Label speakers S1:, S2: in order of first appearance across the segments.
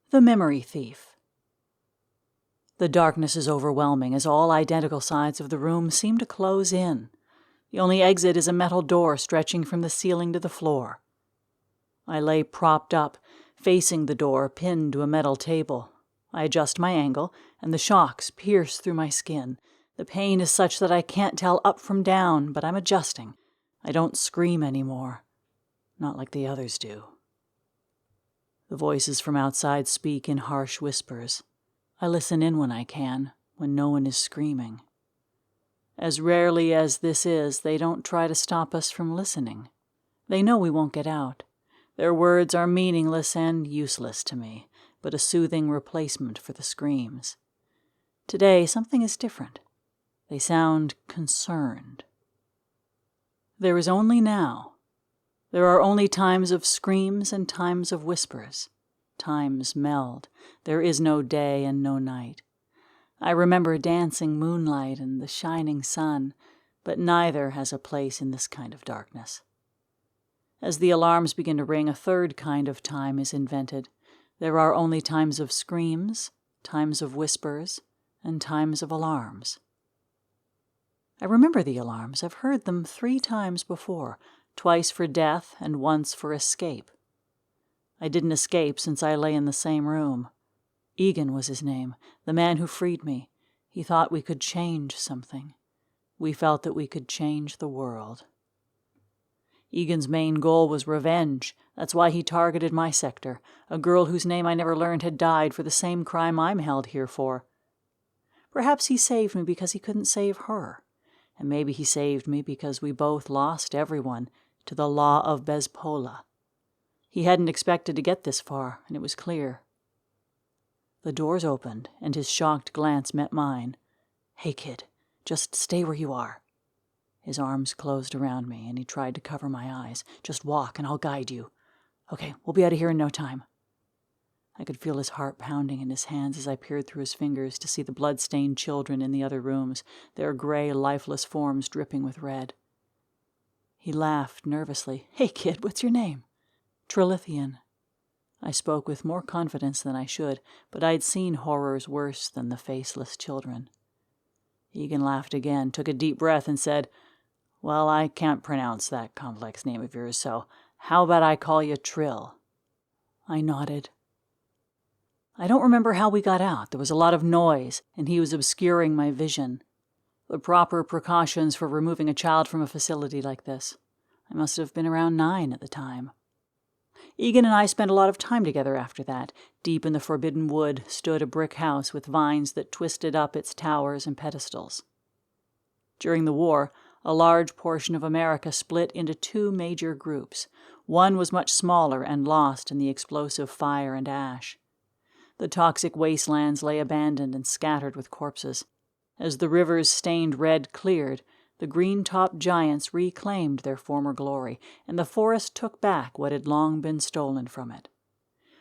S1: The Memory Thief. The darkness is overwhelming as all identical sides of the room seem to close in. The only exit is a metal door stretching from the ceiling to the floor. I lay propped up, facing the door, pinned to a metal table. I adjust my angle, and the shocks pierce through my skin. The pain is such that I can't tell up from down, but I'm adjusting. I don't scream anymore. Not like the others do. The voices from outside speak in harsh whispers. I listen in when I can, when no one is screaming. As rarely as this is, they don't try to stop us from listening. They know we won't get out. Their words are meaningless and useless to me, but a soothing replacement for the screams. Today, something is different. They sound concerned. There is only now. There are only times of screams and times of whispers. Times meld. There is no day and no night. I remember dancing moonlight and the shining sun, but neither has a place in this kind of darkness. As the alarms begin to ring, a third kind of time is invented. There are only times of screams, times of whispers, and times of alarms. I remember the alarms. I've heard them 3 times before, twice for death and once for escape. I didn't escape since I lay in the same room. Egan was his name, the man who freed me. He thought we could change something. We felt that we could change the world. Egan's main goal was revenge. That's why he targeted my sector. A girl whose name I never learned had died for the same crime I'm held here for. Perhaps he saved me because he couldn't save her. And maybe he saved me because we both lost everyone to the law of Bezpola. He hadn't expected to get this far, and it was clear. The doors opened, and his shocked glance met mine. "Hey, kid, just stay where you are." His arms closed around me, and he tried to cover my eyes. "Just walk, and I'll guide you. Okay, we'll be out of here in no time." I could feel his heart pounding in his hands as I peered through his fingers to see the blood-stained children in the other rooms, their gray, lifeless forms dripping with red. He laughed nervously. "Hey, kid, what's your name?" "Trilithian." I spoke with more confidence than I should, but I'd seen horrors worse than the faceless children. Egan laughed again, took a deep breath, and said, "Well, I can't pronounce that complex name of yours, so how about I call you Trill?" I nodded. I don't remember how we got out. There was a lot of noise, and he was obscuring my vision. The proper precautions for removing a child from a facility like this. I must have been around 9 at the time. Egan and I spent a lot of time together after that. Deep in the forbidden wood stood a brick house with vines that twisted up its towers and pedestals. During the war, a large portion of America split into 2 major groups. One was much smaller and lost in the explosive fire and ash. The toxic wastelands lay abandoned and scattered with corpses. As the river's stained red cleared, the green-topped giants reclaimed their former glory, and the forest took back what had long been stolen from it.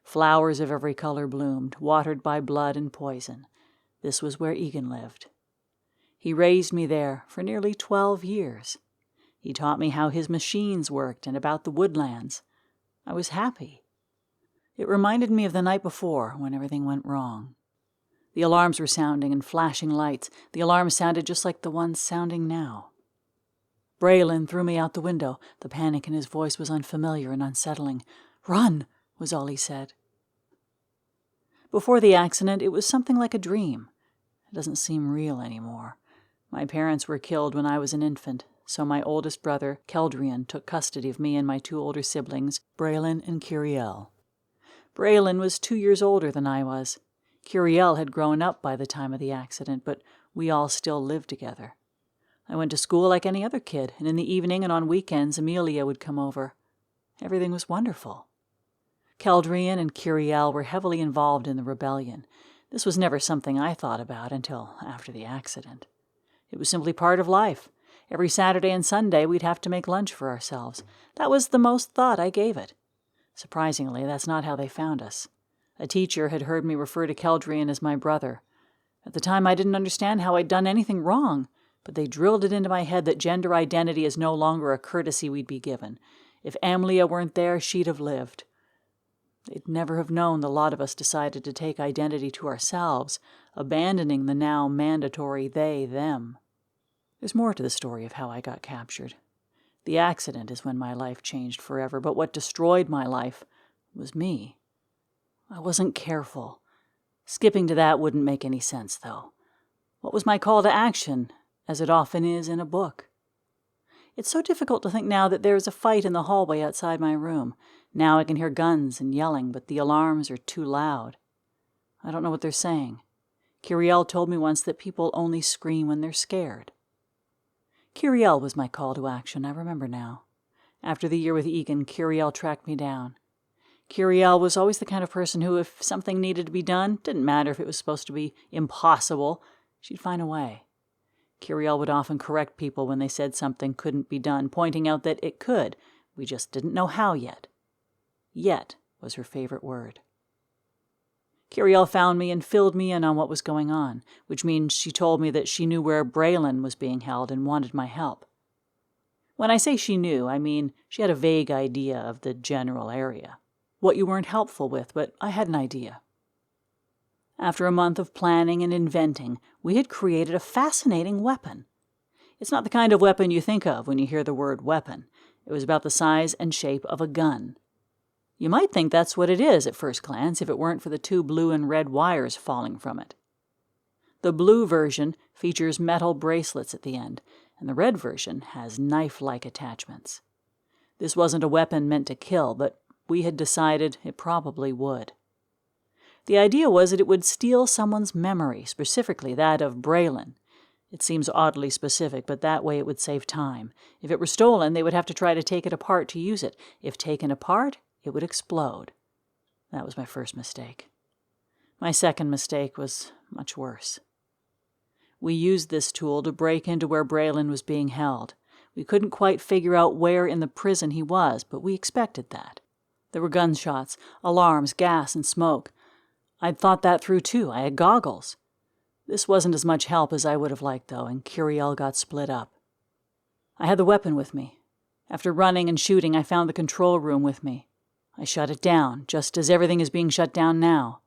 S1: Flowers of every color bloomed, watered by blood and poison. This was where Egan lived. He raised me there for nearly 12 years. He taught me how his machines worked and about the woodlands. I was happy. It reminded me of the night before, when everything went wrong. The alarms were sounding and flashing lights. The alarms sounded just like the ones sounding now. Braylon threw me out the window. The panic in his voice was unfamiliar and unsettling. "Run," was all he said. Before the accident, it was something like a dream. It doesn't seem real anymore. My parents were killed when I was an infant, so my oldest brother, Keldrian, took custody of me and my 2 older siblings, Braylon and Kiriel. Braylon was 2 years older than I was. Kiriel had grown up by the time of the accident, but we all still lived together. I went to school like any other kid, and in the evening and on weekends Amelia would come over. Everything was wonderful. Keldrian and Kiriel were heavily involved in the rebellion. This was never something I thought about until after the accident. It was simply part of life. Every Saturday and Sunday we'd have to make lunch for ourselves. That was the most thought I gave it. Surprisingly, that's not how they found us. A teacher had heard me refer to Keldrian as my brother. At the time, I didn't understand how I'd done anything wrong. but they drilled it into my head that gender identity is no longer a courtesy we'd be given. If Amelia weren't there, she'd have lived. They'd never have known the lot of us decided to take identity to ourselves, abandoning the now mandatory they, them. There's more to the story of how I got captured. The accident is when my life changed forever, but what destroyed my life was me. I wasn't careful. Skipping to that wouldn't make any sense, though. What was my call to action, as it often is in a book? It's so difficult to think now that there is a fight in the hallway outside my room. Now I can hear guns and yelling, but the alarms are too loud. I don't know what they're saying. Kiriel told me once that people only scream when they're scared. Kiriel was my call to action, I remember now. After the year with Egan, Kiriel tracked me down. Kiriel was always the kind of person who, if something needed to be done, didn't matter if it was supposed to be impossible, she'd find a way. Kiriel would often correct people when they said something couldn't be done, pointing out that it could. We just didn't know how yet. Yet was her favorite word. Kiriel found me and filled me in on what was going on, which means she told me that she knew where Braylon was being held and wanted my help. When I say she knew, I mean she had a vague idea of the general area. What you weren't helpful with, but I had an idea. After a month of planning and inventing, we had created a fascinating weapon. It's not the kind of weapon you think of when you hear the word weapon. It was about the size and shape of a gun. You might think that's what it is at first glance if it weren't for the 2 blue and red wires falling from it. The blue version features metal bracelets at the end, and the red version has knife-like attachments. This wasn't a weapon meant to kill, but we had decided it probably would. The idea was that it would steal someone's memory, specifically that of Braylon. It seems oddly specific, but that way it would save time. If it were stolen, they would have to try to take it apart to use it. If taken apart, it would explode. That was my first mistake. My second mistake was much worse. We used this tool to break into where Braylon was being held. We couldn't quite figure out where in the prison he was, but we expected that. There were gunshots, alarms, gas, and smoke. I'd thought that through, too. I had goggles. This wasn't as much help as I would have liked, though, and Kiriel got split up. I had the weapon with me. After running and shooting, I found the control room with me. I shut it down, just as everything is being shut down now.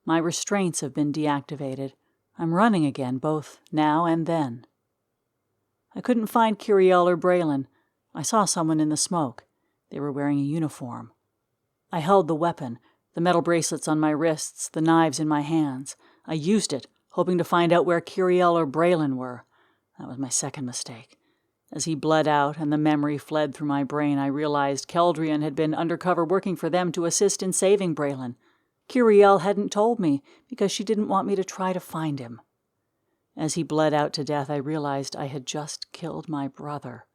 S1: My restraints have been deactivated. I'm running again, both now and then. I couldn't find Kiriel or Braylon. I saw someone in the smoke. They were wearing a uniform. I held the weapon, the metal bracelets on my wrists, the knives in my hands. I used it, hoping to find out where Kiriel or Braylon were. That was my second mistake. As he bled out and the memory fled through my brain, I realized Keldrian had been undercover working for them to assist in saving Braylon. Kiriel hadn't told me because she didn't want me to try to find him. As he bled out to death, I realized I had just killed my brother.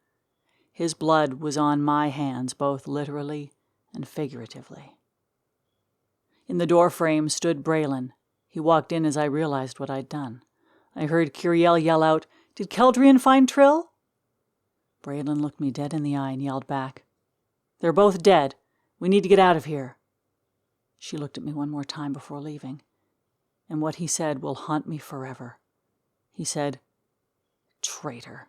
S1: His blood was on my hands, both literally and figuratively. In the doorframe stood Braylon. He walked in as I realized what I'd done. I heard Kiriel yell out, "Did Keldrian find Trill?" Braylon looked me dead in the eye and yelled back, "They're both dead. We need to get out of here." She looked at me one more time before leaving, and what he said will haunt me forever. He said, "Traitor."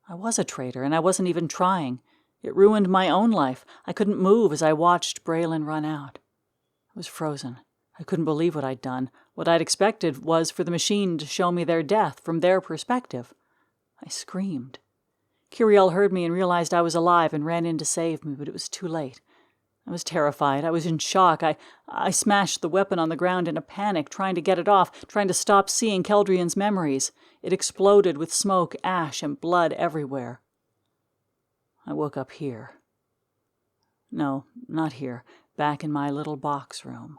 S1: I was a traitor, and I wasn't even trying. It ruined my own life. I couldn't move as I watched Braylon run out. I was frozen. I couldn't believe what I'd done. What I'd expected was for the machine to show me their death from their perspective. I screamed. Kiriel heard me and realized I was alive and ran in to save me, but it was too late. I was terrified. I was in shock. I smashed the weapon on the ground in a panic, trying to get it off, trying to stop seeing Keldrian's memories. It exploded with smoke, ash, and blood everywhere. I woke up here. No, not here. Back in my little box room.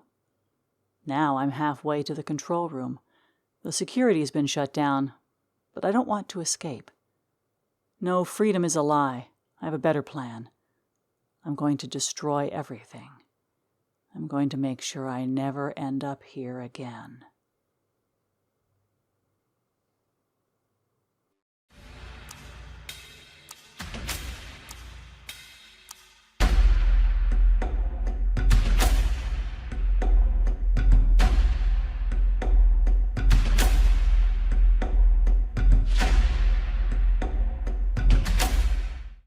S1: Now I'm halfway to the control room. The security's been shut down, but I don't want to escape. No, freedom is a lie. I have a better plan. I'm going to destroy everything. I'm going to make sure I never end up here again.